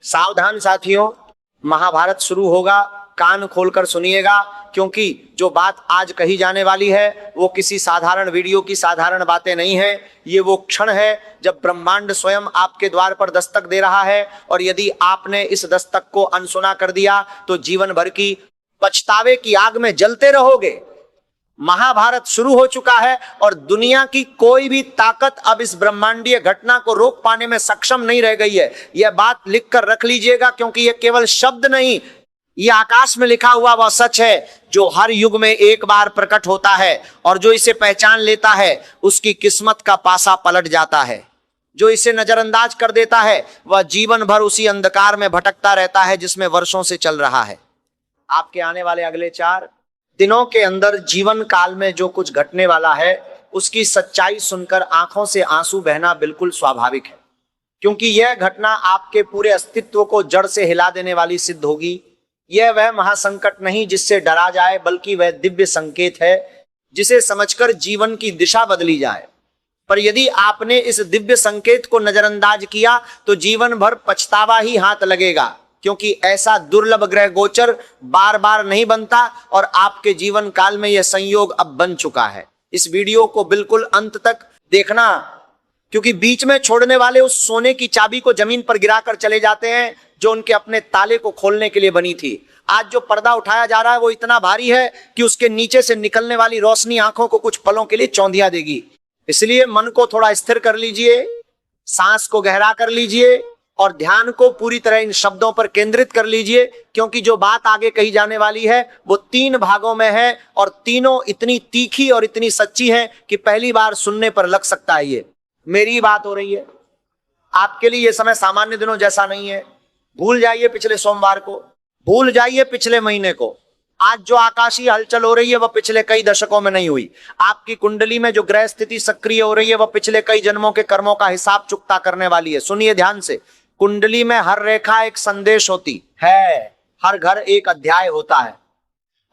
सावधान साथियों, महाभारत शुरू होगा, कान खोलकर सुनिएगा, क्योंकि जो बात आज कही जाने वाली है वो किसी साधारण वीडियो की साधारण बातें नहीं है। ये वो क्षण है जब ब्रह्मांड स्वयं आपके द्वार पर दस्तक दे रहा है, और यदि आपने इस दस्तक को अनसुना कर दिया तो जीवन भर की पछतावे की आग में जलते रहोगे। महाभारत शुरू हो चुका है और दुनिया की कोई भी ताकत अब इस ब्रह्मांडीय घटना को रोक पाने में सक्षम नहीं रह गई है। यह बात लिखकर रख लीजिएगा, क्योंकि यह केवल शब्द नहीं, यह आकाश में लिखा हुआ वह सच है जो हर युग में एक बार प्रकट होता है, और जो इसे पहचान लेता है उसकी किस्मत का पासा पलट जाता है। जो इसे नजरअंदाज कर देता है वह जीवन भर उसी अंधकार में भटकता रहता है जिसमें वर्षों से चल रहा है। आपके आने वाले अगले 4 दिनों के अंदर जीवन काल में जो कुछ घटने वाला है उसकी सच्चाई सुनकर आंखों से आंसू बहना बिल्कुल स्वाभाविक है, क्योंकि यह घटना आपके पूरे अस्तित्व को जड़ से हिला देने वाली सिद्ध होगी। यह वह महासंकट नहीं जिससे डरा जाए, बल्कि वह दिव्य संकेत है जिसे समझकर जीवन की दिशा बदली जाए। पर यदि आपने इस दिव्य संकेत को नजरअंदाज किया तो जीवन भर पछतावा ही हाथ लगेगा, क्योंकि ऐसा दुर्लभ ग्रह गोचर बार बार नहीं बनता, और आपके जीवन काल में यह संयोग अब बन चुका है। इस वीडियो को बिल्कुल अंत तक देखना, क्योंकि बीच में छोड़ने वाले उस सोने की चाबी को जमीन पर गिराकर चले जाते हैं जो उनके अपने ताले को खोलने के लिए बनी थी। आज जो पर्दा उठाया जा रहा है वो इतना भारी है कि उसके नीचे से निकलने वाली रोशनी आंखों को कुछ पलों के लिए चौंधिया देगी। इसलिए मन को थोड़ा स्थिर कर लीजिए, सांस को गहरा कर लीजिए और ध्यान को पूरी तरह इन शब्दों पर केंद्रित कर लीजिए, क्योंकि जो बात आगे कही जाने वाली है वो 3 भागों में है, और तीनों इतनी तीखी और इतनी सच्ची है कि पहली बार सुनने पर लग सकता है ये मेरी बात हो रही है। आपके लिए यह समय सामान्य दिनों जैसा नहीं है। भूल जाइए पिछले सोमवार को, भूल जाइए पिछले महीने को। आज जो आकाशीय हलचल हो रही है वह पिछले कई दशकों में नहीं हुई। आपकी कुंडली में जो ग्रह स्थिति सक्रिय हो रही है वह पिछले कई जन्मों के कर्मों का हिसाब चुकता करने वाली है। सुनिए ध्यान से, कुंडली में हर रेखा एक संदेश होती है, हर घर एक अध्याय होता है,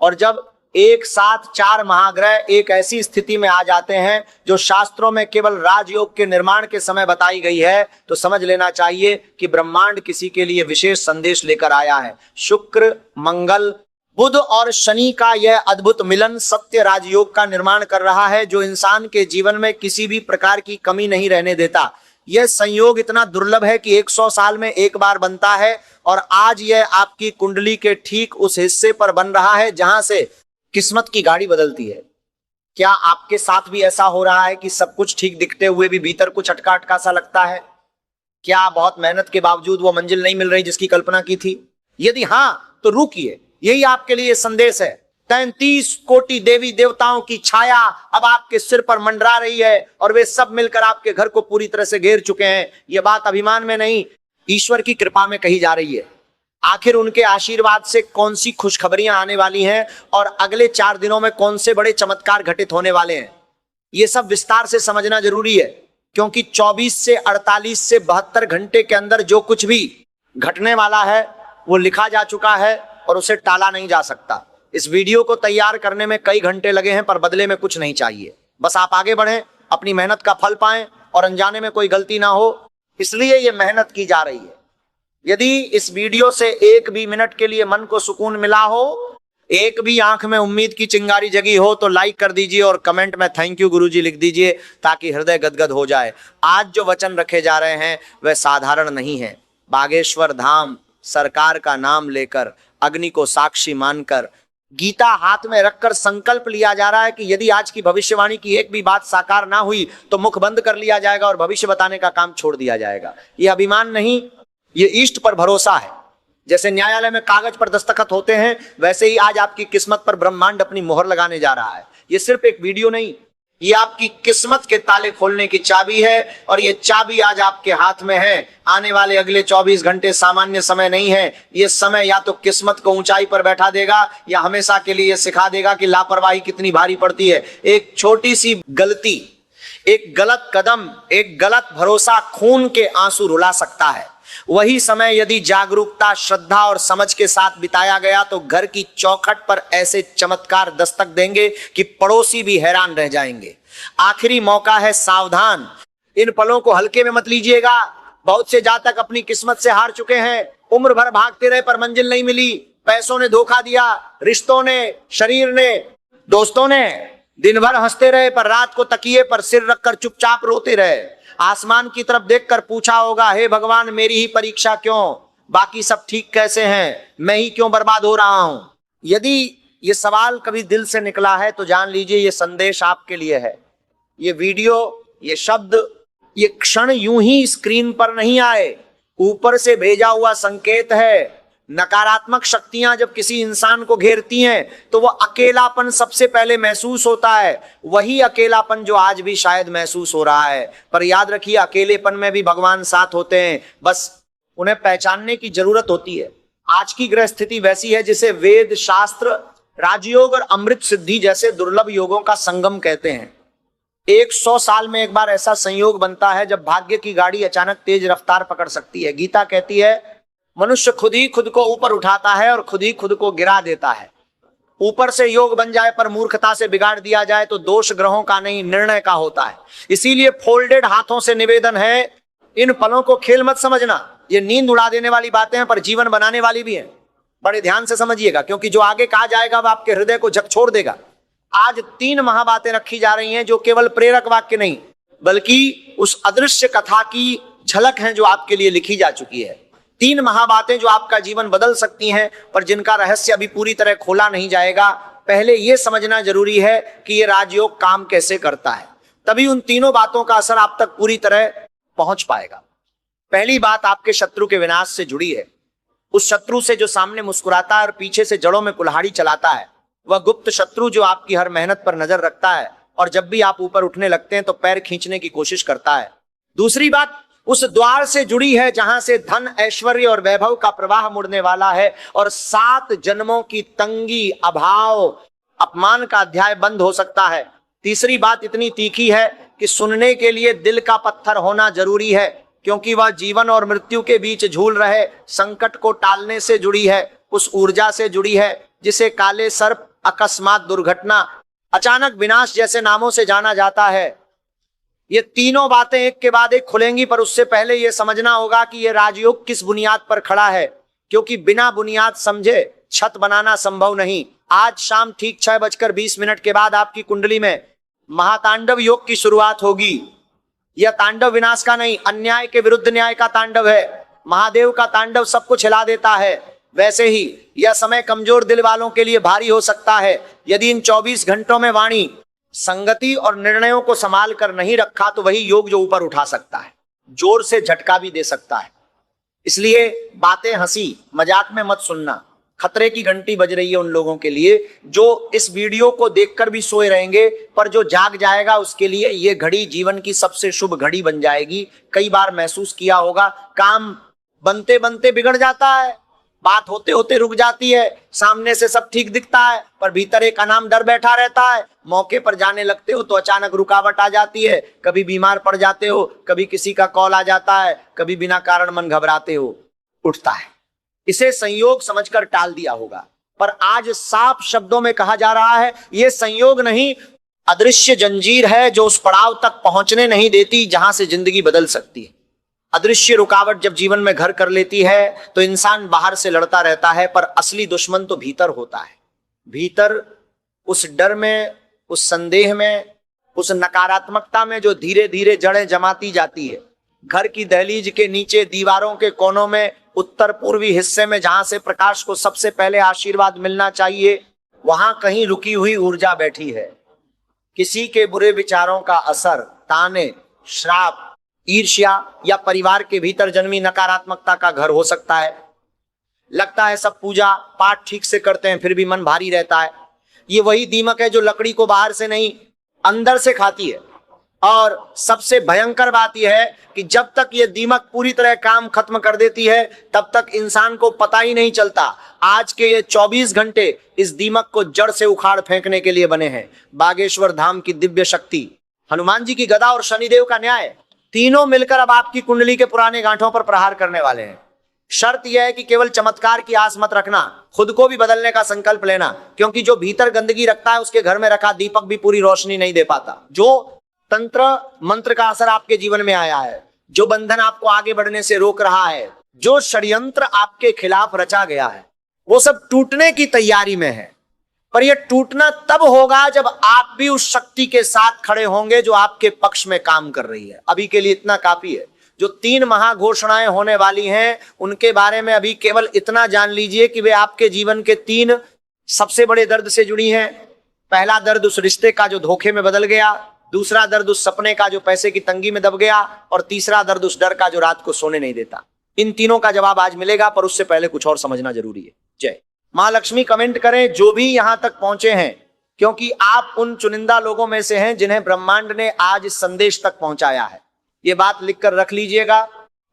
और जब एक साथ 4 महाग्रह एक ऐसी स्थिति में आ जाते हैं जो शास्त्रों में केवल राजयोग के निर्माण के समय बताई गई है, तो समझ लेना चाहिए कि ब्रह्मांड किसी के लिए विशेष संदेश लेकर आया है। शुक्र, मंगल, बुध और शनि का यह अद्भुत मिलन सत्य राजयोग का निर्माण कर रहा है, जो इंसान के जीवन में किसी भी प्रकार की कमी नहीं रहने देता। यह संयोग इतना दुर्लभ है कि 100 साल में एक बार बनता है, और आज यह आपकी कुंडली के ठीक उस हिस्से पर बन रहा है जहां से किस्मत की गाड़ी बदलती है। क्या आपके साथ भी ऐसा हो रहा है कि सब कुछ ठीक दिखते हुए भी भीतर कुछ अटका अटका सा लगता है? क्या बहुत मेहनत के बावजूद वो मंजिल नहीं मिल रही जिसकी कल्पना की थी? यदि हाँ तो रुकिए, यही आपके लिए संदेश है। 33 कोटि देवी देवताओं की छाया अब आपके सिर पर मंडरा रही है, और वे सब मिलकर आपके घर को पूरी तरह से घेर चुके हैं। यह बात अभिमान में नहीं, ईश्वर की कृपा में कही जा रही है। आखिर उनके आशीर्वाद से कौन सी खुशखबरियां आने वाली हैं, और अगले 4 दिनों में कौन से बड़े चमत्कार घटित होने वाले हैं, ये सब विस्तार से समझना जरूरी है, क्योंकि 24 से 48 से 72 घंटे के अंदर जो कुछ भी घटने वाला है वो लिखा जा चुका है और उसे टाला नहीं जा सकता। इस वीडियो को तैयार करने में कई घंटे लगे हैं, पर बदले में कुछ नहीं चाहिए। बस आप आगे बढ़ें, अपनी मेहनत का फल पाएं और अनजाने में कोई गलती ना हो, इसलिए ये मेहनत की जा रही है। यदि इस वीडियो से एक भी मिनट के लिए मन को सुकून मिला हो, एक भी आंख में उम्मीद की चिंगारी जगी हो, तो लाइक कर दीजिए और कमेंट में थैंक यू गुरुजी लिख दीजिए, ताकि हृदय गदगद हो जाए। आज जो वचन रखे जा रहे हैं वह साधारण नहीं है। बागेश्वर धाम सरकार का नाम लेकर, अग्नि को साक्षी मानकर, गीता हाथ में रखकर संकल्प लिया जा रहा है कि यदि आज की भविष्यवाणी की एक भी बात साकार ना हुई तो मुख बंद कर लिया जाएगा और भविष्य बताने का काम छोड़ दिया जाएगा। यह अभिमान नहीं, ये इष्ट पर भरोसा है। जैसे न्यायालय में कागज पर दस्तखत होते हैं, वैसे ही आज आपकी किस्मत पर ब्रह्मांड अपनी मोहर लगाने जा रहा है। ये सिर्फ एक वीडियो नहीं, ये आपकी किस्मत के ताले खोलने की चाबी है, और ये चाबी आज आपके हाथ में है। आने वाले अगले 24 घंटे सामान्य समय नहीं है। ये समय या तो किस्मत को ऊंचाई पर बैठा देगा, या हमेशा के लिए सिखा देगा कि लापरवाही कितनी भारी पड़ती है। एक छोटी सी गलती, एक गलत कदम, एक गलत भरोसा खून के आंसू रुला सकता है। वही समय यदि जागरूकता, श्रद्धा और समझ के साथ बिताया गया तो घर की चौखट पर ऐसे चमत्कार दस्तक देंगे कि पड़ोसी भी हैरान रह जाएंगे। आखिरी मौका है, सावधान। इन पलों को हल्के में मत लीजिएगा। बहुत से जातक अपनी किस्मत से हार चुके हैं, उम्र भर भागते रहे पर मंजिल नहीं मिली, पैसों ने धोखा दिया, रिश्तों ने, शरीर ने, दोस्तों ने। दिन भर हंसते रहे पर रात को तकिए पर सिर रखकर चुपचाप रोते रहे। आसमान की तरफ देखकर पूछा होगा, हे भगवान मेरी ही परीक्षा क्यों, बाकी सब ठीक कैसे हैं, मैं ही क्यों बर्बाद हो रहा हूं। यदि ये सवाल कभी दिल से निकला है तो जान लीजिए ये संदेश आपके लिए है। ये वीडियो, ये शब्द, ये क्षण यूं ही स्क्रीन पर नहीं आए, ऊपर से भेजा हुआ संकेत है। नकारात्मक शक्तियां जब किसी इंसान को घेरती हैं तो वो अकेलापन सबसे पहले महसूस होता है, वही अकेलापन जो आज भी शायद महसूस हो रहा है। पर याद रखिए, अकेलेपन में भी भगवान साथ होते हैं, बस उन्हें पहचानने की जरूरत होती है। आज की ग्रह स्थिति वैसी है जिसे वेद, शास्त्र, राजयोग और अमृत सिद्धि जैसे दुर्लभ योगों का संगम कहते हैं। 100 साल में एक बार ऐसा संयोग बनता है जब भाग्य की गाड़ी अचानक तेज रफ्तार पकड़ सकती है। गीता कहती है, मनुष्य खुद ही खुद को ऊपर उठाता है और खुद ही खुद को गिरा देता है। ऊपर से योग बन जाए पर मूर्खता से बिगाड़ दिया जाए तो दोष ग्रहों का नहीं, निर्णय का होता है। इसीलिए फोल्डेड हाथों से निवेदन है, इन पलों को खेल मत समझना। ये नींद उड़ा देने वाली बातें हैं पर जीवन बनाने वाली भी हैं। बड़े ध्यान से समझिएगा, क्योंकि जो आगे कहा जाएगा वह आपके हृदय को झकझोर देगा। आज 3 महाबातें रखी जा रही हैं जो केवल प्रेरक वाक्य नहीं बल्कि उस अदृश्य कथा की झलक हैं जो आपके लिए लिखी जा चुकी है। 3 महाबातें जो आपका जीवन बदल सकती हैं पर जिनका रहस्य अभी पूरी तरह खोला नहीं जाएगा। पहले यह समझना जरूरी है कि यह राजयोग काम कैसे करता है, तभी उन तीनों बातों का असर आप तक पूरी तरह पहुंच पाएगा। पहली बात आपके शत्रु के विनाश से जुड़ी है। उस शत्रु से जो सामने मुस्कुराता है और पीछे से जड़ों में कुल्हाड़ी चलाता है, वह गुप्त शत्रु जो आपकी हर मेहनत पर नजर रखता है और जब भी आप ऊपर उठने लगते हैं तो पैर खींचने की कोशिश करता है। दूसरी बात उस द्वार से जुड़ी है जहां से धन, ऐश्वर्य और वैभव का प्रवाह मुड़ने वाला है और 7 जन्मों की तंगी, अभाव, अपमान का अध्याय बंद हो सकता है। तीसरी बात इतनी तीखी है कि सुनने के लिए दिल का पत्थर होना जरूरी है, क्योंकि वह जीवन और मृत्यु के बीच झूल रहे संकट को टालने से जुड़ी है, उस ऊर्जा से जुड़ी है जिसे काले सर्प, अकस्मात दुर्घटना, अचानक विनाश जैसे नामों से जाना जाता है। ये तीनों बातें एक के बाद एक खुलेंगी, पर उससे पहले यह समझना होगा कि यह राजयोग किस बुनियाद पर खड़ा है, क्योंकि बिना बुनियाद समझे छत बनाना संभव नहीं। आज शाम ठीक 6:20 के बाद आपकी कुंडली में महातांडव योग की शुरुआत होगी। यह तांडव विनाश का नहीं, अन्याय के विरुद्ध न्याय का तांडव है। महादेव का तांडव सब कुछ हिला देता है। वैसे ही यह समय कमजोर दिल वालों के लिए भारी हो सकता है। यदि इन 24 घंटों में वाणी, संगति और निर्णयों को संभाल कर नहीं रखा तो वही योग जो ऊपर उठा सकता है, जोर से झटका भी दे सकता है। इसलिए बातें हंसी मजाक में मत सुनना। खतरे की घंटी बज रही है उन लोगों के लिए जो इस वीडियो को देखकर भी सोए रहेंगे, पर जो जाग जाएगा उसके लिए यह घड़ी जीवन की सबसे शुभ घड़ी बन जाएगी। कई बार महसूस किया होगा, काम बनते बनते बिगड़ जाता है, बात होते होते रुक जाती है, सामने से सब ठीक दिखता है पर भीतर एक अनाम डर बैठा रहता है। मौके पर जाने लगते हो तो अचानक रुकावट आ जाती है, कभी बीमार पड़ जाते हो, कभी किसी का कॉल आ जाता है, कभी बिना कारण मन घबराते हो उठता है। इसे संयोग समझकर टाल दिया होगा, पर आज साफ शब्दों में कहा जा रहा है यह संयोग नहीं, अदृश्य जंजीर है जो उस पड़ाव तक पहुंचने नहीं देती जहां से जिंदगी बदल सकती है। अदृश्य रुकावट जब जीवन में घर कर लेती है तो इंसान बाहर से लड़ता रहता है, पर असली दुश्मन तो भीतर होता है। भीतर उस डर में, उस संदेह में, उस नकारात्मकता में जो धीरे धीरे जड़ें जमाती जाती है। घर की दहलीज के नीचे, दीवारों के कोनों में, उत्तर पूर्वी हिस्से में जहां से प्रकाश को सबसे पहले आशीर्वाद मिलना चाहिए, वहां कहीं रुकी हुई ऊर्जा बैठी है। किसी के बुरे विचारों का असर, ताने, श्राप, ईर्ष्या या परिवार के भीतर जन्मी नकारात्मकता का घर हो सकता है। लगता है सब पूजा पाठ ठीक से करते हैं फिर भी मन भारी रहता है। ये वही दीमक है जो लकड़ी को बाहर से नहीं अंदर से खाती है। और सबसे भयंकर बात यह है कि जब तक ये दीमक पूरी तरह काम खत्म कर देती है तब तक इंसान को पता ही नहीं चलता। आज के ये 24 घंटे इस दीमक को जड़ से उखाड़ फेंकने के लिए बने हैं। बागेश्वर धाम की दिव्य शक्ति, हनुमान जी की गदा और शनिदेव का न्याय, तीनों मिलकर अब आपकी कुंडली के पुराने गांठों पर प्रहार करने वाले हैं। शर्त यह है कि केवल चमत्कार की आस मत रखना, खुद को भी बदलने का संकल्प लेना, क्योंकि जो भीतर गंदगी रखता है उसके घर में रखा दीपक भी पूरी रोशनी नहीं दे पाता। जो तंत्र मंत्र का असर आपके जीवन में आया है जो बंधन आपको आगे बढ़ने से रोक रहा है, जो षड्यंत्र आपके खिलाफ रचा गया है, वो सब टूटने की तैयारी में है। पर यह टूटना तब होगा जब आप भी उस शक्ति के साथ खड़े होंगे जो आपके पक्ष में काम कर रही है। अभी के लिए इतना काफी है। जो 3 महाघोषणाएं होने वाली हैं, उनके बारे में अभी केवल इतना जान लीजिए कि वे आपके जीवन के 3 सबसे बड़े दर्द से जुड़ी हैं। पहला दर्द उस रिश्ते का जो धोखे में बदल गया, दूसरा दर्द उस सपने का जो पैसे की तंगी में दब गया, और तीसरा दर्द उस डर का जो रात को सोने नहीं देता। इन तीनों का जवाब आज मिलेगा, पर उससे पहले कुछ और समझना जरूरी है। जय मां लक्ष्मी। कमेंट करें जो भी यहां तक पहुंचे हैं, क्योंकि आप उन चुनिंदा लोगों में से हैं जिन्हें ब्रह्मांड ने आज इस संदेश तक पहुंचाया है। ये बात लिखकर रख लीजिएगा।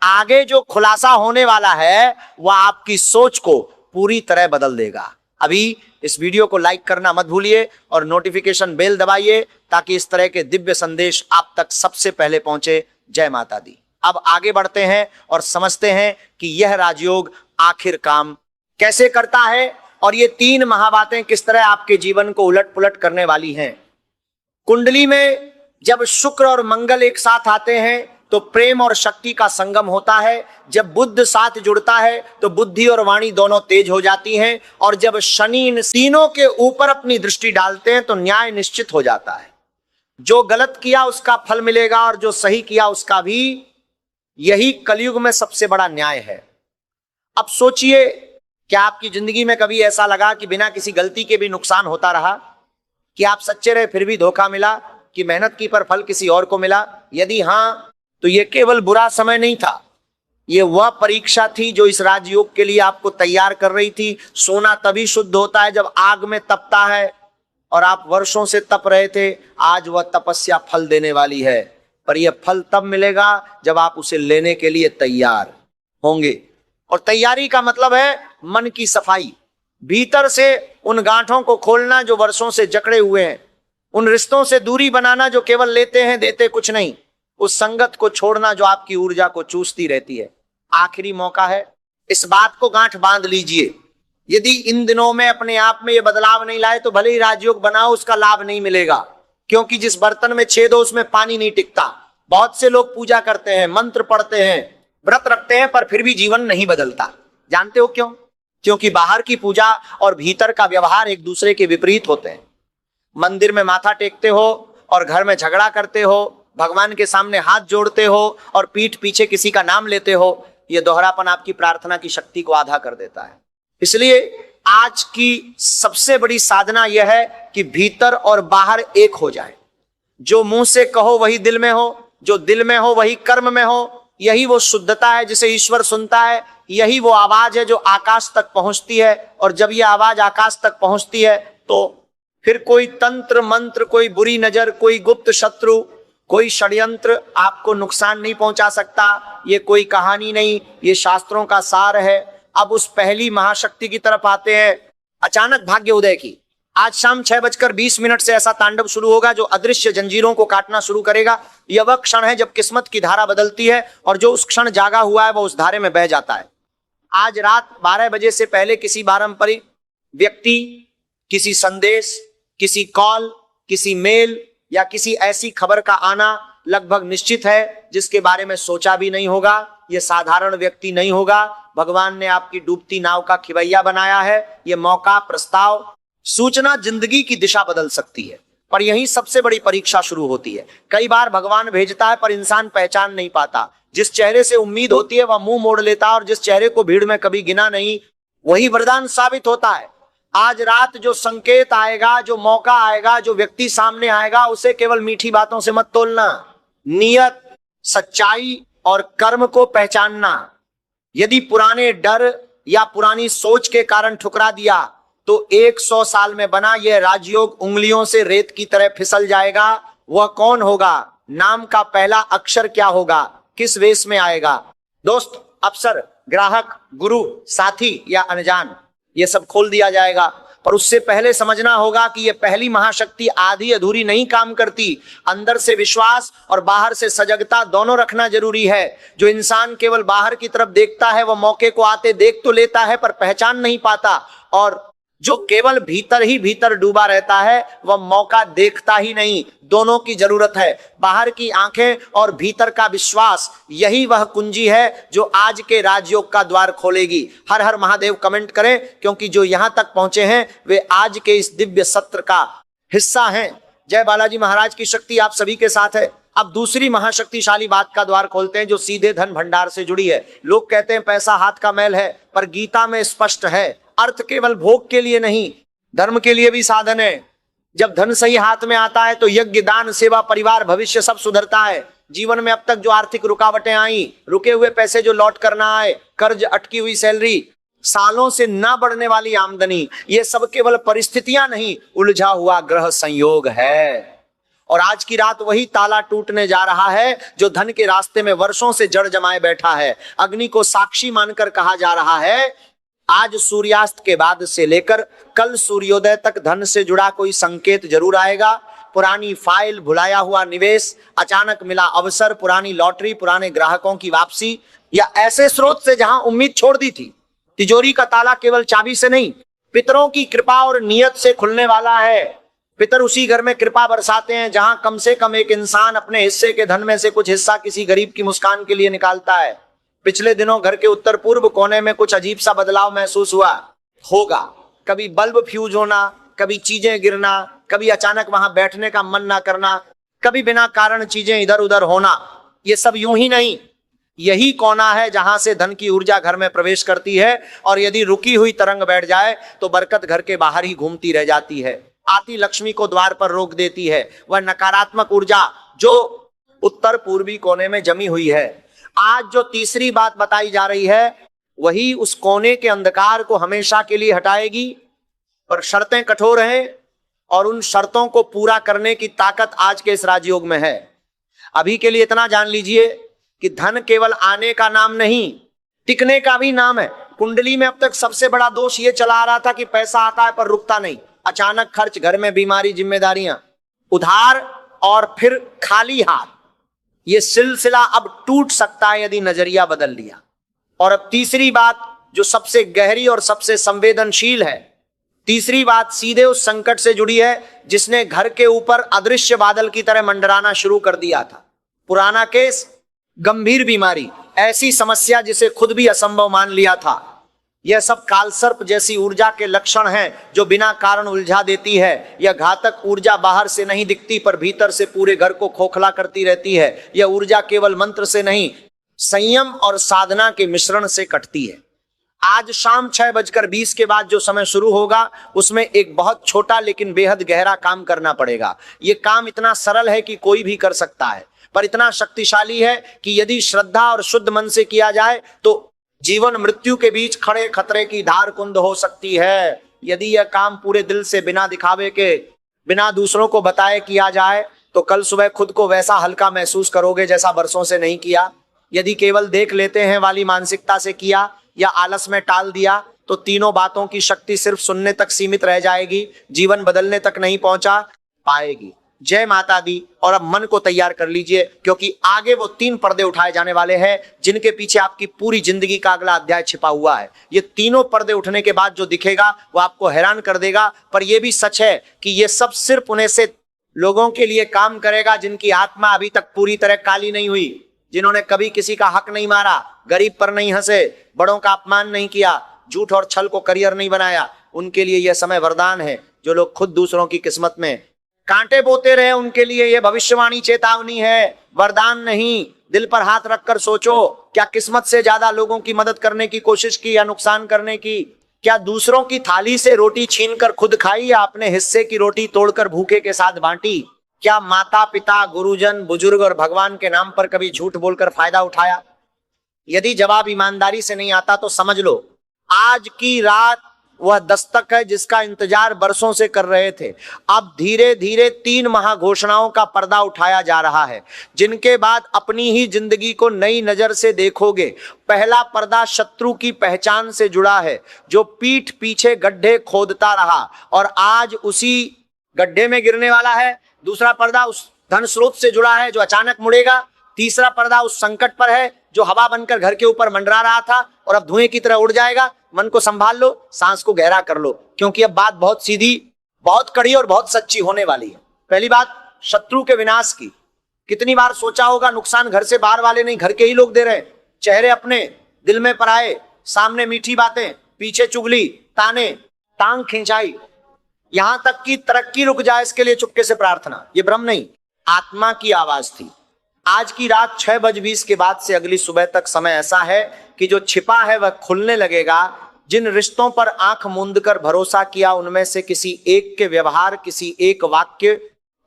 आगे जो खुलासा होने वाला है वह आपकी सोच को पूरी तरह बदल देगा। अभी इस वीडियो को लाइक करना मत भूलिए और नोटिफिकेशन बेल दबाइए, ताकि इस तरह के दिव्य संदेश आप तक सबसे पहले पहुंचे। जय माता दी। अब आगे बढ़ते हैं और समझते हैं कि यह राजयोग आखिर काम कैसे करता है, और ये 3 महाबातें किस तरह आपके जीवन को उलट पुलट करने वाली हैं। कुंडली में जब शुक्र और मंगल एक साथ आते हैं तो प्रेम और शक्ति का संगम होता है। जब बुध साथ जुड़ता है तो बुद्धि और वाणी दोनों तेज हो जाती हैं, और जब शनि इन तीनों के ऊपर अपनी दृष्टि डालते हैं तो न्याय निश्चित हो जाता है। जो गलत किया उसका फल मिलेगा, और जो सही किया उसका भी। यही कलयुग में सबसे बड़ा न्याय है। अब सोचिए, क्या आपकी जिंदगी में कभी ऐसा लगा कि बिना किसी गलती के भी नुकसान होता रहा? कि आप सच्चे रहे फिर भी धोखा मिला? कि मेहनत की पर फल किसी और को मिला? यदि हां, तो यह केवल बुरा समय नहीं था, यह वह परीक्षा थी जो इस राजयोग के लिए आपको तैयार कर रही थी। सोना तभी शुद्ध होता है जब आग में तपता है, और आप वर्षों से तप रहे थे। आज वह तपस्या फल देने वाली है, पर यह फल तब मिलेगा जब आप उसे लेने के लिए तैयार होंगे। और तैयारी का मतलब है मन की सफाई, भीतर से उन गांठों को खोलना जो वर्षों से जकड़े हुए हैं, उन रिश्तों से दूरी बनाना जो केवल लेते हैं देते कुछ नहीं, उस संगत को छोड़ना जो आपकी ऊर्जा को चूसती रहती है। आखिरी मौका है, इस बात को गांठ बांध लीजिए। यदि इन दिनों में अपने आप में ये बदलाव नहीं लाए तो भले ही राजयोग बनाओ, उसका लाभ नहीं मिलेगा, क्योंकि जिस बर्तन में छेद हो उसमें पानी नहीं टिकता। बहुत से लोग पूजा करते हैं, मंत्र पढ़ते हैं, व्रत रखते हैं, पर फिर भी जीवन नहीं बदलता। जानते हो क्यों? क्योंकि बाहर की पूजा और भीतर का व्यवहार एक दूसरे के विपरीत होते हैं। मंदिर में माथा टेकते हो और घर में झगड़ा करते हो, भगवान के सामने हाथ जोड़ते हो और पीठ पीछे किसी का नाम लेते हो। यह दोहरापन आपकी प्रार्थना की शक्ति को आधा कर देता है। इसलिए आज की सबसे बड़ी साधना यह है कि भीतर और बाहर एक हो जाए। जो मुंह से कहो वही दिल में हो, जो दिल में हो वही कर्म में हो। यही वो शुद्धता है जिसे ईश्वर सुनता है। यही वो आवाज है जो आकाश तक पहुंचती है, और जब यह आवाज आकाश तक पहुंचती है तो फिर कोई तंत्र मंत्र, कोई बुरी नजर, कोई गुप्त शत्रु, कोई षड्यंत्र आपको नुकसान नहीं पहुंचा सकता। ये कोई कहानी नहीं, ये शास्त्रों का सार है। अब उस पहली महाशक्ति की तरफ आते हैं, अचानक भाग्य उदय की। आज शाम 6:20 से ऐसा तांडव शुरू होगा जो अदृश्य जंजीरों को काटना शुरू करेगा। यह वह क्षण है जब किस्मत की धारा बदलती है, और जो उस क्षण जागा हुआ है वो उस धारे में बह जाता है। आज रात 12 बजे से पहले किसी पारंपरिक व्यक्ति, किसी संदेश, किसी कॉल, किसी मेल या किसी ऐसी खबर का आना लगभग निश्चित है जिसके बारे में सोचा भी नहीं होगा। यह साधारण व्यक्ति नहीं होगा। भगवान ने आपकी डूबती नाव का खिवैया बनाया है। यह मौका, प्रस्ताव, सूचना जिंदगी की दिशा बदल सकती है, पर यही सबसे बड़ी परीक्षा शुरू होती है। कई बार भगवान भेजता है पर इंसान पहचान नहीं पाता। जिस चेहरे से उम्मीद होती है वह मुंह मोड़ लेता है, और जिस चेहरे को भीड़ में कभी गिना नहीं वही वरदान साबित होता है। आज रात जो संकेत आएगा, जो मौका आएगा, जो व्यक्ति सामने आएगा, उसे केवल मीठी बातों से मत तोलना। नियत, सच्चाई और कर्म को पहचानना। यदि पुराने डर या पुरानी सोच के कारण ठुकरा दिया तो 100 साल में बना यह राजयोग उंगलियों से रेत की तरह फिसल जाएगा। वह कौन होगा? नाम का पहला अक्षर क्या होगा? किस वेश में आएगा? दोस्त, अफसर, ग्राहक, गुरु, साथी या अनजान, यह सब खोल दिया जाएगा। पर उससे पहले समझना होगा कि यह पहली महाशक्ति आधी अधूरी नहीं काम करती। अंदर से विश्वास और बाहर से सजगता दोनों रखना जरूरी है। जो इंसान केवल बाहर की तरफ देखता है वह मौके को आते देख तो लेता है पर पहचान नहीं पाता, और जो केवल भीतर ही भीतर डूबा रहता है वह मौका देखता ही नहीं। दोनों की जरूरत है, बाहर की आंखें और भीतर का विश्वास। यही वह कुंजी है जो आज के राजयोग का द्वार खोलेगी। हर हर महादेव कमेंट करें, क्योंकि जो यहां तक पहुंचे हैं वे आज के इस दिव्य सत्र का हिस्सा हैं। जय बालाजी महाराज की शक्ति आप सभी के साथ है। अब दूसरी महाशक्तिशाली बात का द्वार खोलते हैं जो सीधे धन भंडार से जुड़ी है। लोग कहते हैं पैसा हाथ का मैल है, पर गीता में स्पष्ट है अर्थ केवल भोग के लिए नहीं, धर्म के लिए भी साधन है। जब धन सही हाथ में आता है तो यज्ञ, दान, सेवा, परिवार, भविष्य सब सुधरता है। जीवन में अब तक जो आर्थिक रुकावटें आई, रुके हुए पैसे जो लौट करना आए, कर्ज, अटकी हुई सैलरी, सालों से ना बढ़ने वाली आमदनी, ये सब केवल परिस्थितियां नहीं, उलझा हुआ ग्रह संयोग है। और आज की रात वही ताला टूटने जा रहा है जो धन के रास्ते में वर्षों से जड़ जमाए बैठा है। अग्नि को साक्षी मानकर कहा जा रहा है, आज सूर्यास्त के बाद से लेकर कल सूर्योदय तक धन से जुड़ा कोई संकेत जरूर आएगा। पुरानी फाइल, भुलाया हुआ निवेश, अचानक मिला अवसर, पुरानी लॉटरी, पुराने ग्राहकों की वापसी, या ऐसे स्रोत से जहां उम्मीद छोड़ दी थी। तिजोरी का ताला केवल चाबी से नहीं, पितरों की कृपा और नियत से खुलने वाला है। पितर उसी घर में कृपा बरसाते हैं जहां कम से कम एक इंसान अपने हिस्से के धन में से कुछ हिस्सा किसी गरीब की मुस्कान के लिए निकालता है। पिछले दिनों घर के उत्तर पूर्व कोने में कुछ अजीब सा बदलाव महसूस हुआ होगा। कभी बल्ब फ्यूज होना, कभी चीजें गिरना, कभी अचानक वहां बैठने का मन ना करना, कभी बिना कारण चीजें इधर उधर होना। ये सब यूं ही नहीं, यही कोना है जहां से धन की ऊर्जा घर में प्रवेश करती है, और यदि रुकी हुई तरंग बैठ जाए तो बरकत घर के बाहर ही घूमती रह जाती है। आती लक्ष्मी को द्वार पर रोक देती है। वह नकारात्मक ऊर्जा जो उत्तर पूर्वी कोने में जमी हुई है। आज जो तीसरी बात बताई जा रही है वही उस कोने के अंधकार को हमेशा के लिए हटाएगी, पर शर्तें कठोर हैं और उन शर्तों को पूरा करने की ताकत आज के इस राजयोग में है। अभी के लिए इतना जान लीजिए कि धन केवल आने का नाम नहीं, टिकने का भी नाम है। कुंडली में अब तक सबसे बड़ा दोष ये चला आ रहा था कि पैसा आता है पर रुकता नहीं। अचानक खर्च, घर में बीमारी, जिम्मेदारियां, उधार और फिर खाली हाथ। ये सिलसिला अब टूट सकता है यदि नजरिया बदल लिया। और अब तीसरी बात जो सबसे गहरी और सबसे संवेदनशील है, तीसरी बात सीधे उस संकट से जुड़ी है जिसने घर के ऊपर अदृश्य बादल की तरह मंडराना शुरू कर दिया था। पुराना केस, गंभीर बीमारी, ऐसी समस्या जिसे खुद भी असंभव मान लिया था। यह सब कालसर्प जैसी ऊर्जा के लक्षण हैं जो बिना कारण उलझा देती है। यह घातक ऊर्जा बाहर से नहीं दिखती पर भीतर से पूरे घर को खोखला करती रहती है। यह ऊर्जा केवल मंत्र से नहीं, संयम और साधना के मिश्रण से कटती है। आज शाम 6:20 के बाद जो समय शुरू होगा उसमें एक बहुत छोटा लेकिन बेहद गहरा काम करना पड़ेगा। यह काम इतना सरल है कि कोई भी कर सकता है, पर इतना शक्तिशाली है कि यदि श्रद्धा और शुद्ध मन से किया जाए तो जीवन मृत्यु के बीच खड़े खतरे की धार कुंद हो सकती है। यदि यह काम पूरे दिल से, बिना दिखावे के, बिना दूसरों को बताए किया जाए तो कल सुबह खुद को वैसा हल्का महसूस करोगे जैसा बरसों से नहीं किया। यदि केवल देख लेते हैं वाली मानसिकता से किया या आलस में टाल दिया तो तीनों बातों की शक्ति सिर्फ सुनने तक सीमित रह जाएगी, जीवन बदलने तक नहीं पहुंचा पाएगी। जय माता दी। और अब मन को तैयार कर लीजिए, क्योंकि आगे वो 3 पर्दे उठाए जाने वाले हैं जिनके पीछे आपकी पूरी जिंदगी का अगला अध्याय छिपा हुआ है। ये तीनों पर्दे उठने के बाद जो दिखेगा वो आपको हैरान कर देगा, पर यह भी सच है कि ये सब सिर्फ उन्हें से लोगों के लिए काम करेगा जिनकी आत्मा अभी तक पूरी तरह काली नहीं हुई, जिन्होंने कभी किसी का हक नहीं मारा, गरीब पर नहीं हंसे, बड़ों का अपमान नहीं किया, झूठ और छल को करियर नहीं बनाया। उनके लिए यह समय वरदान है। जो लोग खुद दूसरों की किस्मत में कांटे बोते रहे उनके लिए यह भविष्यवाणी चेतावनी है, वरदान नहीं। दिल पर हाथ रखकर सोचो, क्या किस्मत से ज्यादा लोगों की मदद करने की कोशिश की या नुकसान करने की? क्या दूसरों की थाली से रोटी छीनकर खुद खाई या अपने हिस्से की रोटी तोड़कर भूखे के साथ बांटी? क्या माता पिता, गुरुजन, बुजुर्ग और भगवान के नाम पर कभी झूठ बोलकर फायदा उठाया? यदि जवाब ईमानदारी से नहीं आता तो समझ लो आज की रात वह दस्तक है जिसका इंतजार बरसों से कर रहे थे। अब धीरे धीरे 3 महाघोषणाओं का पर्दा उठाया जा रहा है जिनके बाद अपनी ही जिंदगी को नई नजर से देखोगे। पहला पर्दा शत्रु की पहचान से जुड़ा है जो पीठ पीछे गड्ढे खोदता रहा और आज उसी गड्ढे में गिरने वाला है। दूसरा पर्दा उस धन स्रोत से जुड़ा है जो अचानक मुड़ेगा। तीसरा पर्दा उस संकट पर है जो हवा बनकर घर के ऊपर मंडरा रहा था और अब धुएं की तरह उड़ जाएगा। मन को संभाल लो, सांस को गहरा कर लो, क्योंकि अब बात बहुत सीधी, बहुत कड़ी और बहुत सच्ची होने वाली है। पहली बात, शत्रु के विनाश की। कितनी बार सोचा होगा, नुकसान घर से बाहर वाले नहीं, घर के ही लोग दे रहे हैं। चेहरे अपने, दिल में पराए, सामने मीठी बातें, पीछे चुगली, ताने, टांग खिंचाई, यहां तक कि तरक्की रुक जाए इसके लिए चुपके से प्रार्थना। ये भ्रम नहीं, आत्मा की आवाज थी। आज की रात 6:20 के बाद से अगली सुबह तक समय ऐसा है कि जो छिपा है वह खुलने लगेगा। जिन रिश्तों पर आंख मूंद कर भरोसा किया, उनमें से किसी एक के व्यवहार, किसी एक वाक्य,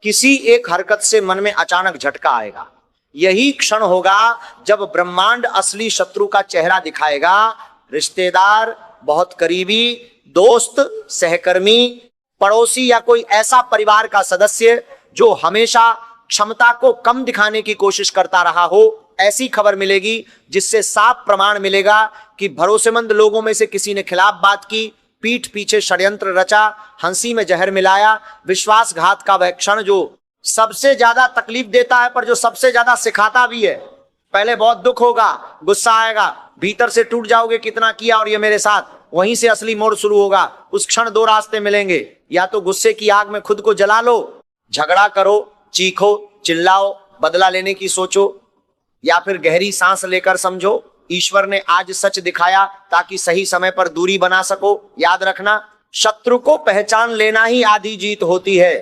किसी एक हरकत से मन में अचानक झटका आएगा। यही क्षण होगा जब ब्रह्मांड असली शत्रु का चेहरा दिखाएगा। रिश्तेदार, बहुत करीबी दोस्त, सहकर्मी, पड़ोसी या कोई ऐसा परिवार का सदस्य जो हमेशा क्षमता को कम दिखाने की कोशिश करता रहा हो, ऐसी खबर मिलेगी जिससे साफ प्रमाण मिलेगा कि भरोसेमंद लोगों में से किसी ने खिलाफ बात की, पीठ पीछे षड्यंत्र रचा, हंसी में जहर मिलाया। विश्वासघात का वह क्षण जो सबसे ज्यादा तकलीफ देता है पर जो सबसे ज्यादा सिखाता भी है। पहले बहुत दुख होगा, गुस्सा आएगा, भीतर से टूट जाओगे, कितना किया और ये मेरे साथ। वहीं से असली मोड़ शुरू होगा। उस क्षण दो रास्ते मिलेंगे, या तो गुस्से की आग में खुद को जला लो, झगड़ा करो, चीखो, चिल्लाओ, बदला लेने की सोचो, या फिर गहरी सांस लेकर समझो ईश्वर ने आज सच दिखाया ताकि सही समय पर दूरी बना सको। याद रखना, शत्रु को पहचान लेना ही आधी जीत होती है।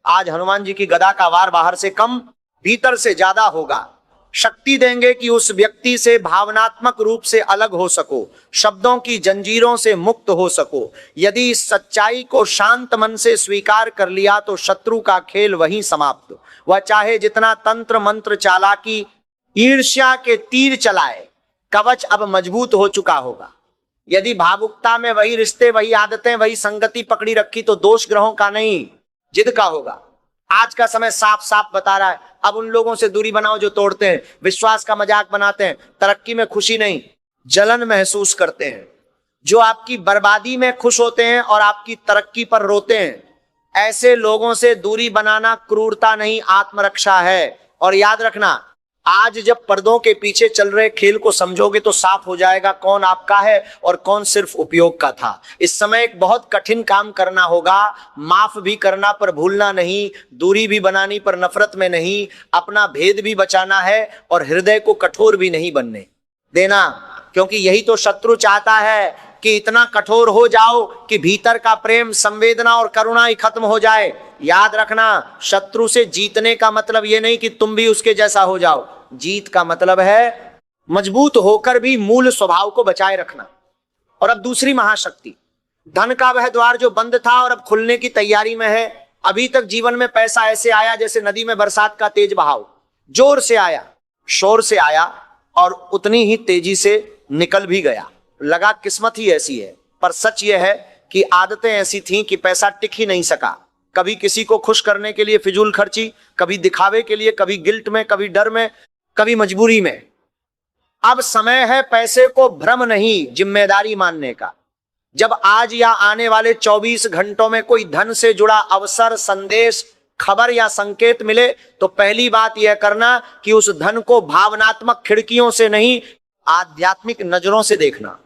आज हनुमान जी की गदा का वार बाहर से कम, भीतर से ज्यादा होगा। शक्ति देंगे कि उस व्यक्ति से भावनात्मक रूप से अलग हो सको, शब्दों की जंजीरों से मुक्त हो सको। यदि इस सच्चाई को शांत मन से स्वीकार कर लिया तो शत्रु का खेल वहीं समाप्त। वह चाहे जितना तंत्र मंत्र चालाकी, ईर्ष्या के तीर चलाए, कवच अब मजबूत हो चुका होगा। यदि भावुकता में वही रिश्ते, वही आदतें, वही संगति पकड़ी रखी तो दोष ग्रहों का नहीं, जिद का होगा। आज का समय साफ साफ बता रहा है, अब उन लोगों से दूरी बनाओ जो तोड़ते हैं, विश्वास का मजाक बनाते हैं, तरक्की में खुशी नहीं जलन महसूस करते हैं, जो आपकी बर्बादी में खुश होते हैं और आपकी तरक्की पर रोते हैं। ऐसे लोगों से दूरी बनाना क्रूरता नहीं, आत्मरक्षा है। और याद रखना, आज जब पर्दों के पीछे चल रहे खेल को समझोगे तो साफ हो जाएगा कौन आपका है और कौन सिर्फ उपयोग का था। इस समय एक बहुत कठिन काम करना होगा, माफ भी करना पर भूलना नहीं, दूरी भी बनानी पर नफरत में नहीं, अपना भेद भी बचाना है और हृदय को कठोर भी नहीं बनने देना, क्योंकि यही तो शत्रु चाहता है कि इतना कठोर हो जाओ कि भीतर का प्रेम, संवेदना और करुणा ही खत्म हो जाए। याद रखना, शत्रु से जीतने का मतलब यह नहीं कि तुम भी उसके जैसा हो जाओ। जीत का मतलब है मजबूत होकर भी मूल स्वभाव को बचाए रखना। और अब दूसरी महाशक्ति, धन का वह द्वार जो बंद था और अब खुलने की तैयारी में है। अभी तक जीवन में पैसा ऐसे आया जैसे नदी में बरसात का तेज बहाव, जोर से आया, शोर से आया और उतनी ही तेजी से निकल भी गया। लगा किस्मत ही ऐसी है, पर सच यह है कि आदतें ऐसी थीं कि पैसा टिक ही नहीं सका। कभी किसी को खुश करने के लिए फिजूल खर्ची, कभी दिखावे के लिए, कभी गिल्ट में, कभी डर में, कभी मजबूरी में। अब समय है पैसे को भ्रम नहीं, जिम्मेदारी मानने का। जब आज या आने वाले 24 घंटों में कोई धन से जुड़ा अवसर, संदेश, खबर या संकेत मिले तो पहली बात यह करना कि उस धन को भावनात्मक खिड़कियों से नहीं, आध्यात्मिक नजरों से देखना।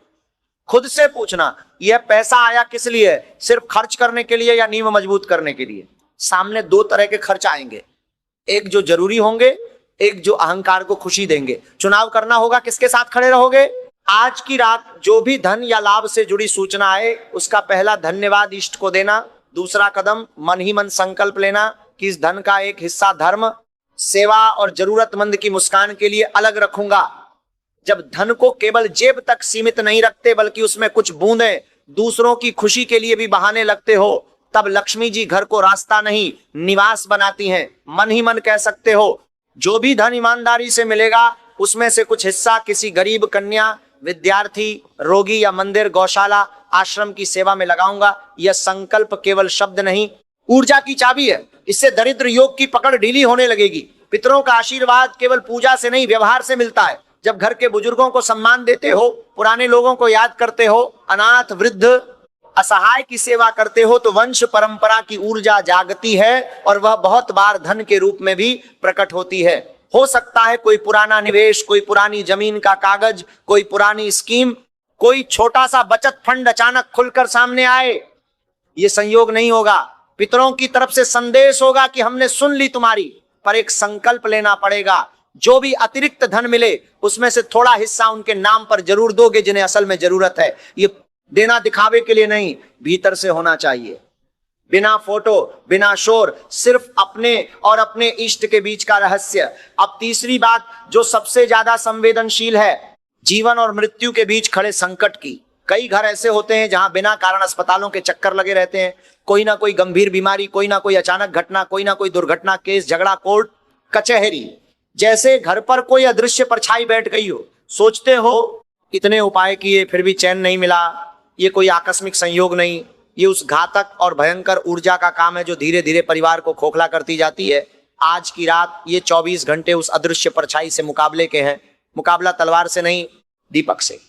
खुद से पूछना, यह पैसा आया किस लिए? सिर्फ खर्च करने के लिए या नींव मजबूत करने के लिए? सामने दो तरह के खर्च आएंगे, एक जो जरूरी होंगे, एक जो अहंकार को खुशी देंगे। चुनाव करना होगा, किसके साथ खड़े रहोगे? आज की रात जो भी धन या लाभ से जुड़ी सूचना आए, उसका पहला धन्यवाद इष्ट को देना। दूसरा कदम मन ही मन संकल्प लेना कि इस धन का एक हिस्सा धर्म, सेवा और जरूरतमंद की मुस्कान के लिए अलग रखूंगा। जब धन को केवल जेब तक सीमित नहीं रखते बल्कि उसमें कुछ बूंदें दूसरों की खुशी के लिए भी बहाने लगते हो, तब लक्ष्मी जी घर को रास्ता नहीं निवास बनाती हैं। मन ही मन कह सकते हो, जो भी धन ईमानदारी से मिलेगा उसमें से कुछ हिस्सा किसी गरीब कन्या, विद्यार्थी, रोगी या मंदिर, गौशाला, आश्रम की सेवा में लगाऊंगा। यह संकल्प केवल शब्द नहीं, ऊर्जा की चाबी है। इससे दरिद्र योग की पकड़ ढीली होने लगेगी। पितरों का आशीर्वाद केवल पूजा से नहीं, व्यवहार से मिलता है। जब घर के बुजुर्गों को सम्मान देते हो, पुराने लोगों को याद करते हो, अनाथ, वृद्ध, असहाय की सेवा करते हो, तो वंश परंपरा की ऊर्जा जागती है और वह बहुत बार धन के रूप में भी प्रकट होती है। हो सकता है कोई पुराना निवेश, कोई पुरानी जमीन का कागज, कोई पुरानी स्कीम, कोई छोटा सा बचत फंड अचानक खुलकर सामने आए। ये संयोग नहीं होगा, पितरों की तरफ से संदेश होगा कि हमने सुन ली तुम्हारी, पर एक संकल्प लेना पड़ेगा। जो भी अतिरिक्त धन मिले उसमें से थोड़ा हिस्सा उनके नाम पर जरूर दोगे जिन्हें असल में जरूरत है। ये देना दिखावे के लिए नहीं, भीतर से होना चाहिए, बिना फोटो, बिना शोर, सिर्फ अपने और अपने इष्ट के बीच का रहस्य। अब तीसरी बात जो सबसे ज्यादा संवेदनशील है, जीवन और मृत्यु के बीच खड़े संकट की। कई घर ऐसे होते हैं जहां बिना कारण अस्पतालों के चक्कर लगे रहते हैं। कोई ना कोई गंभीर बीमारी, कोई ना कोई अचानक घटना, कोई ना कोई दुर्घटना, केस, झगड़ा, कोर्ट कचहरी, जैसे घर पर कोई अदृश्य परछाई बैठ गई हो। सोचते हो इतने उपाय किए फिर भी चैन नहीं मिला। ये कोई आकस्मिक संयोग नहीं, ये उस घातक और भयंकर ऊर्जा का काम है जो धीरे धीरे परिवार को खोखला करती जाती है। आज की रात ये 24 घंटे उस अदृश्य परछाई से मुकाबले के हैं। मुकाबला तलवार से नहीं, दीपक से।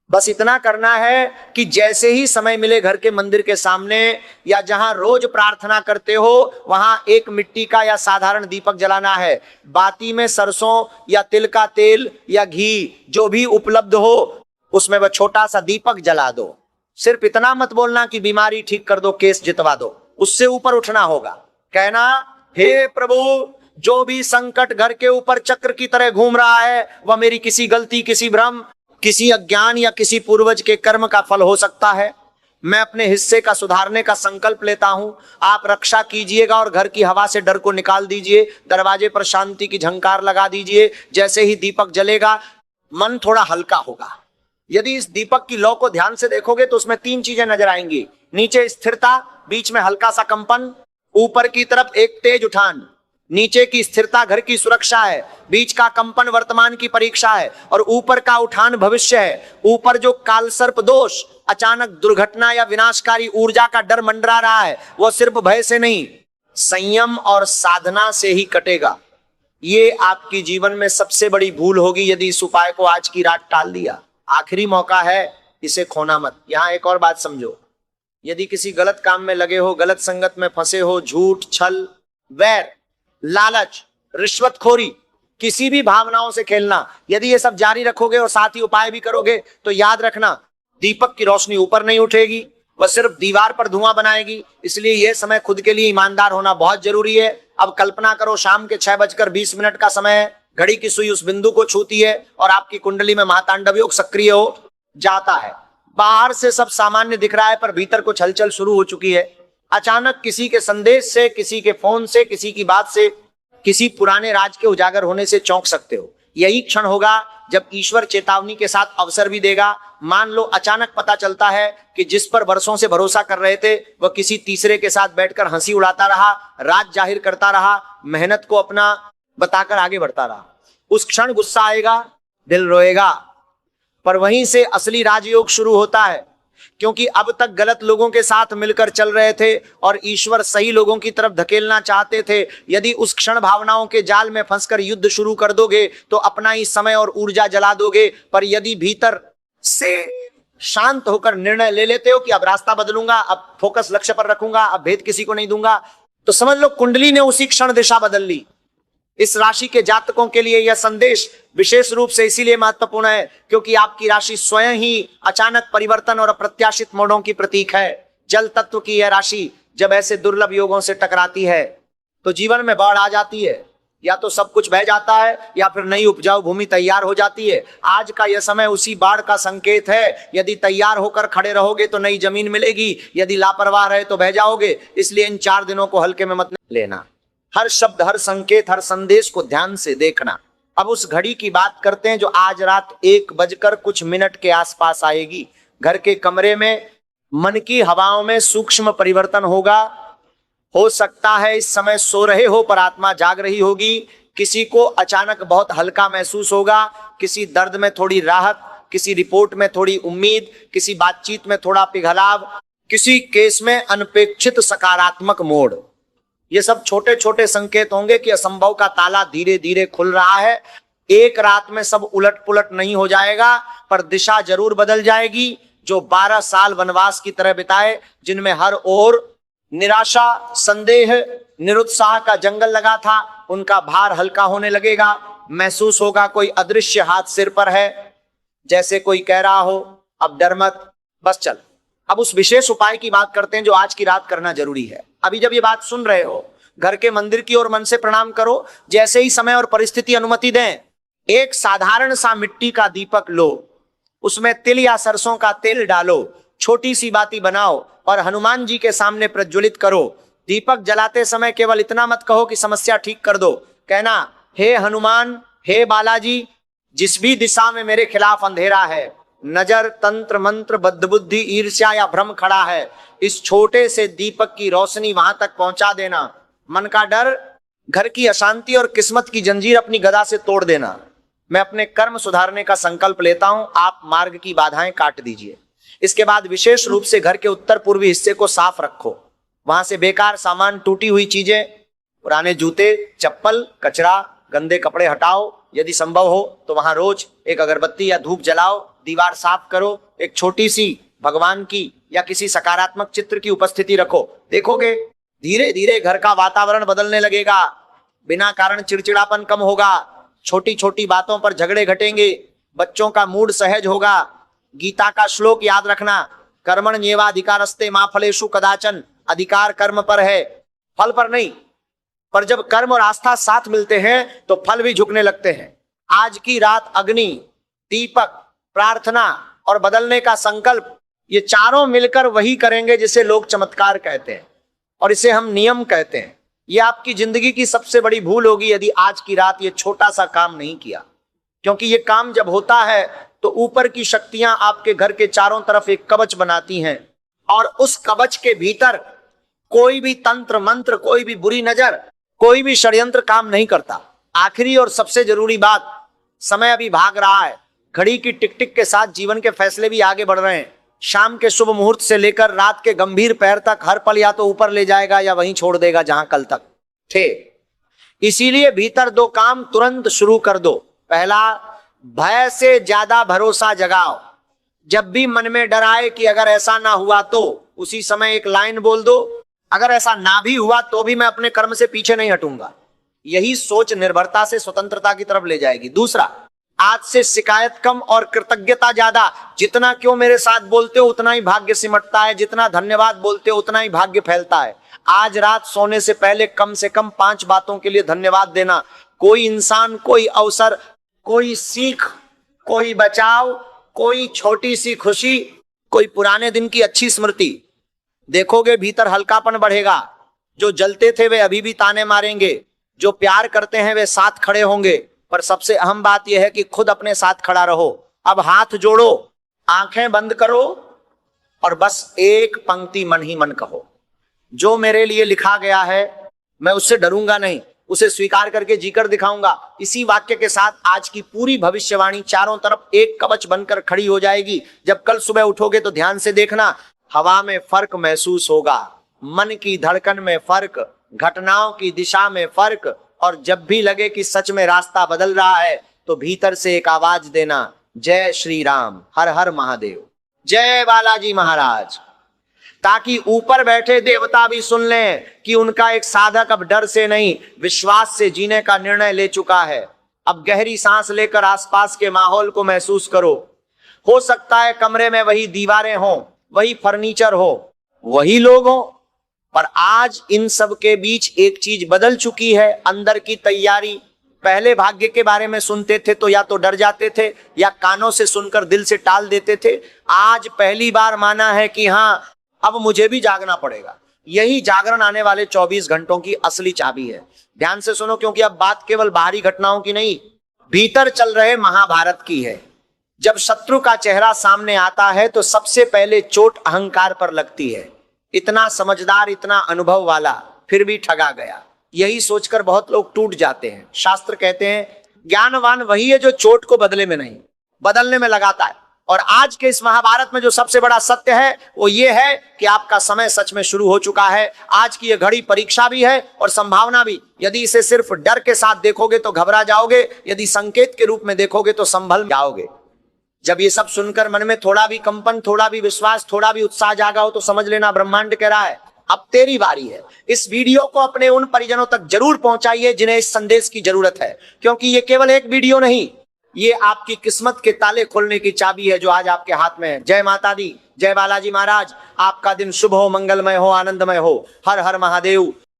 बस इतना करना है कि जैसे ही समय मिले घर के मंदिर के सामने या जहां रोज प्रार्थना करते हो वहां एक मिट्टी का या साधारण दीपक जलाना है। बाती में सरसों या तिल का तेल या घी जो भी उपलब्ध हो उसमें वह छोटा सा दीपक जला दो। सिर्फ इतना मत बोलना कि बीमारी ठीक कर दो, केस जितवा दो, उससे ऊपर उठना होगा। कहना, हे प्रभु, जो भी संकट घर के ऊपर चक्र की तरह घूम रहा है वह मेरी किसी गलती, किसी भ्रम, किसी अज्ञान या किसी पूर्वज के कर्म का फल हो सकता है। मैं अपने हिस्से का सुधारने का संकल्प लेता हूं। आप रक्षा कीजिएगा और घर की हवा से डर को निकाल दीजिए। दरवाजे पर शांति की झंकार लगा दीजिए। जैसे ही दीपक जलेगा मन थोड़ा हल्का होगा। यदि इस दीपक की लौ को ध्यान से देखोगे तो उसमें 3 चीजें नजर आएंगी। नीचे स्थिरता, बीच में हल्का सा कंपन, ऊपर की तरफ एक तेज उठान। नीचे की स्थिरता घर की सुरक्षा है, बीच का कंपन वर्तमान की परीक्षा है और ऊपर का उठान भविष्य है। ऊपर जो कालसर्प दोष, अचानक दुर्घटना या विनाशकारी ऊर्जा का डर मंडरा रहा है वो सिर्फ भय से नहीं, संयम और साधना से ही कटेगा। ये आपकी जीवन में सबसे बड़ी भूल होगी यदि इस उपाय को आज की रात टाल दिया। आखिरी मौका है, इसे खोना मत। यहां एक और बात समझो, यदि किसी गलत काम में लगे हो, गलत संगत में फंसे हो, झूठ, छल, वैर, लालच, रिश्वतखोरी, किसी भी भावनाओं से खेलना, यदि ये सब जारी रखोगे और साथ ही उपाय भी करोगे तो याद रखना दीपक की रोशनी ऊपर नहीं उठेगी, वह सिर्फ दीवार पर धुआं बनाएगी। इसलिए यह समय खुद के लिए ईमानदार होना बहुत जरूरी है। अब कल्पना करो शाम के 6:20 का समय है, घड़ी की सुई उस बिंदु को छूती है और आपकी कुंडली में महातांडव योग सक्रिय हो जाता है। बाहर से सब सामान्य दिख रहा है पर भीतर कुछ हलचल शुरू हो चुकी है। अचानक किसी के संदेश से, किसी के फोन से, किसी की बात से, किसी पुराने राज के उजागर होने से चौंक सकते हो। यही क्षण होगा जब ईश्वर चेतावनी के साथ अवसर भी देगा। मान लो अचानक पता चलता है कि जिस पर वर्षों से भरोसा कर रहे थे वह किसी तीसरे के साथ बैठकर हंसी उड़ाता रहा, राज जाहिर करता रहा, मेहनत को अपना बताकर आगे बढ़ता रहा। उस क्षण गुस्सा आएगा, दिल रोएगा, पर वहीं से असली राजयोग शुरू होता है। क्योंकि अब तक गलत लोगों के साथ मिलकर चल रहे थे और ईश्वर सही लोगों की तरफ धकेलना चाहते थे। यदि उस क्षण भावनाओं के जाल में फंसकर युद्ध शुरू कर दोगे तो अपना ही समय और ऊर्जा जला दोगे। पर यदि भीतर से शांत होकर निर्णय ले लेते हो कि अब रास्ता बदलूंगा, अब फोकस लक्ष्य पर रखूंगा, अब भेद किसी को नहीं दूंगा, तो समझ लो कुंडली ने उसी क्षण दिशा बदल ली। इस राशि के जातकों के लिए यह संदेश विशेष रूप से इसीलिए महत्वपूर्ण है क्योंकि आपकी राशि स्वयं ही अचानक परिवर्तन और अप्रत्याशित मोड़ों की प्रतीक है। जल तत्व की यह राशि जब ऐसे दुर्लभ योगों से टकराती है तो जीवन में बाढ़ आ जाती है। या तो सब कुछ बह जाता है या फिर नई उपजाऊ भूमि तैयार हो जाती है। आज का यह समय उसी बाढ़ का संकेत है। यदि तैयार होकर खड़े रहोगे तो नई जमीन मिलेगी, यदि लापरवाह रहे तो बह जाओगे। इसलिए इन 4 दिनों को हल्के में मत लेना। हर शब्द, हर संकेत, हर संदेश को ध्यान से देखना। अब उस घड़ी की बात करते हैं जो आज रात 1 के आसपास आएगी। घर के कमरे में मन की हवाओं में सूक्ष्म परिवर्तन होगा। हो सकता है इस समय सो रहे हो पर आत्मा जाग रही होगी। किसी को अचानक बहुत हल्का महसूस होगा, किसी दर्द में थोड़ी राहत, किसी रिपोर्ट में थोड़ी उम्मीद, किसी बातचीत में थोड़ा पिघलाव, किसी केस में अनपेक्षित सकारात्मक मोड़। ये सब छोटे छोटे संकेत होंगे कि असंभव का ताला धीरे धीरे खुल रहा है। एक रात में सब उलट पुलट नहीं हो जाएगा पर दिशा जरूर बदल जाएगी। जो 12 साल वनवास की तरह बिताए, जिनमें हर ओर निराशा, संदेह, निरुत्साह का जंगल लगा था, उनका भार हल्का होने लगेगा, महसूस होगा कोई अदृश्य हाथ सिर पर है, जैसे कोई कह रहा हो अब डर मत, बस चल। अब उस विशेष उपाय की बात करते हैं जो आज की रात करना जरूरी है। अभी जब ये बात सुन रहे हो, घर के मंदिर की ओर मन से प्रणाम करो। जैसे ही समय और परिस्थिति अनुमति दें, एक साधारण सा मिट्टी का दीपक लो, उसमें तिल या सरसों का तेल डालो, छोटी सी बाती बनाओ और हनुमान जी के सामने प्रज्वलित करो। दीपक जलाते समय केवल इतना मत कहो कि समस्या ठीक कर दो, कहना हे हनुमान, हे बालाजी, जिस भी दिशा में मेरे खिलाफ अंधेरा है, नजर, तंत्र, मंत्र, बद्धबुद्धि, ईर्ष्या या भ्रम खड़ा है, इस छोटे से दीपक की रोशनी वहां तक पहुंचा देना। मन का डर, घर की अशांति और किस्मत की जंजीर अपनी गदा से तोड़ देना। मैं अपने कर्म सुधारने का संकल्प लेता हूं, आप मार्ग की बाधाएं काट दीजिए। इसके बाद विशेष रूप से घर के उत्तर पूर्वी हिस्से को साफ रखो। वहां से बेकार सामान, टूटी हुई चीजें, पुराने जूते, चप्पल, कचरा, गंदे कपड़े हटाओ। यदि संभव हो तो वहां रोज एक अगरबत्ती या धूप जलाओ। दीवार साफ करो, एक छोटी सी भगवान की या किसी सकारात्मक चित्र की उपस्थिति रखो। देखोगे धीरे धीरे घर का वातावरण बदलने लगेगा। बिना कारण चिड़चिड़ापन कम होगा, छोटी छोटी बातों पर झगड़े घटेंगे, बच्चों का मूड सहज होगा। गीता का श्लोक याद रखना, कर्मण्येवाधिकारस्ते मा फलेषु कदाचन। अधिकार कर्म पर है, फल पर नहीं। पर जब कर्म और आस्था साथ मिलते हैं तो फल भी झुकने लगते हैं। आज की रात अग्नि, दीपक, प्रार्थना और बदलने का संकल्प, ये चारों मिलकर वही करेंगे जिसे लोग चमत्कार कहते हैं और इसे हम नियम कहते हैं। ये आपकी जिंदगी की सबसे बड़ी भूल होगी यदि आज की रात ये छोटा सा काम नहीं किया, क्योंकि ये काम जब होता है तो ऊपर की शक्तियां आपके घर के चारों तरफ एक कवच बनाती हैं और उस कवच के भीतर कोई भी तंत्र मंत्र, कोई भी बुरी नजर, कोई भी षड्यंत्र काम नहीं करता। आखिरी और सबसे जरूरी बात, समय अभी भाग रहा है, घड़ी की टिक टिक के साथ जीवन के फैसले भी आगे बढ़ रहे हैं। शाम के शुभ मुहूर्त से लेकर रात के गंभीर पहर तक हर पल या तो ऊपर ले जाएगा या वहीं छोड़ देगा जहां कल तक थे। इसीलिए भीतर दो काम तुरंत शुरू कर दो। पहला, भय से ज्यादा भरोसा जगाओ। जब भी मन में डर आए कि अगर ऐसा ना हुआ तो, उसी समय एक लाइन बोल दो, अगर ऐसा ना भी हुआ तो भी मैं अपने कर्म से पीछे नहीं हटूंगा। यही सोच निर्भरता से स्वतंत्रता की तरफ ले जाएगी। दूसरा, आज से शिकायत कम और कृतज्ञता ज्यादा। जितना क्यों मेरे साथ बोलते हो उतना ही भाग्य सिमटता है, जितना धन्यवाद बोलते हो उतना ही भाग्य फैलता है। आज रात सोने से पहले कम से कम 5 बातों के लिए धन्यवाद देना। कोई इंसान, कोई अवसर, कोई सीख, कोई बचाव, कोई छोटी सी खुशी, कोई पुराने दिन की अच्छी स्मृति। देखोगे भीतर हल्कापन बढ़ेगा। जो जलते थे वे अभी भी ताने मारेंगे, जो प्यार करते हैं वे साथ खड़े होंगे। पर सबसे अहम बात यह है कि खुद अपने साथ खड़ा रहो। अब हाथ जोड़ो, आंखें बंद करो और बस एक पंक्ति मन ही मन कहो, जो मेरे लिए लिखा गया है मैं उससे डरूंगा नहीं, उसे स्वीकार करके जीकर दिखाऊंगा। इसी वाक्य के साथ आज की पूरी भविष्यवाणी चारों तरफ एक कवच बनकर खड़ी हो जाएगी। जब कल सुबह उठोगे तो ध्यान से देखना, हवा में फर्क महसूस होगा, मन की धड़कन में फर्क, घटनाओं की दिशा में फर्क। और जब भी लगे कि सच में रास्ता बदल रहा है तो भीतर से एक आवाज देना, जय श्री राम, हर हर महादेव, जय बालाजी महाराज, ताकि ऊपर बैठे देवता भी सुन लें कि उनका एक साधक अब डर से नहीं विश्वास से जीने का निर्णय ले चुका है। अब गहरी सांस लेकर आसपास के माहौल को महसूस करो। हो सकता है कमरे में वही दीवारें हों, वही फर्नीचर हो, वही लोग हों, पर आज इन सब के बीच एक चीज बदल चुकी है, अंदर की तैयारी। पहले भाग्य के बारे में सुनते थे तो या तो डर जाते थे या कानों से सुनकर दिल से टाल देते थे। आज पहली बार माना है कि हाँ, अब मुझे भी जागना पड़ेगा। यही जागरण आने वाले 24 घंटों की असली चाबी है। ध्यान से सुनो, क्योंकि अब बात केवल बाहरी घटनाओं की नहीं, भीतर चल रहे महाभारत की है। जब शत्रु का चेहरा सामने आता है तो सबसे पहले चोट अहंकार पर लगती है। इतना समझदार, इतना अनुभव वाला, फिर भी ठगा गया, यही सोचकर बहुत लोग टूट जाते हैं। शास्त्र कहते हैं ज्ञानवान वही है जो चोट को बदले में नहीं, बदलने में लगाता है। और आज के इस महाभारत में जो सबसे बड़ा सत्य है वो ये है कि आपका समय सच में शुरू हो चुका है। आज की ये घड़ी परीक्षा भी है और संभावना भी। यदि इसे सिर्फ डर के साथ देखोगे तो घबरा जाओगे, यदि संकेत के रूप में देखोगे तो संभल जाओगे। जब ये सब सुनकर मन में थोड़ा भी कंपन, थोड़ा भी विश्वास, थोड़ा भी उत्साह जागा हो तो समझ लेना ब्रह्मांड कह रहा है अब तेरी बारी है। इस वीडियो को अपने उन परिजनों तक जरूर पहुंचाइए जिन्हें इस संदेश की जरूरत है, क्योंकि ये केवल एक वीडियो नहीं, ये आपकी किस्मत के ताले खोलने की चाबी है जो आज आपके हाथ में है। जय माता दी, जय बालाजी महाराज। आपका दिन शुभ हो, मंगलमय हो, आनंदमय हो। हर हर महादेव।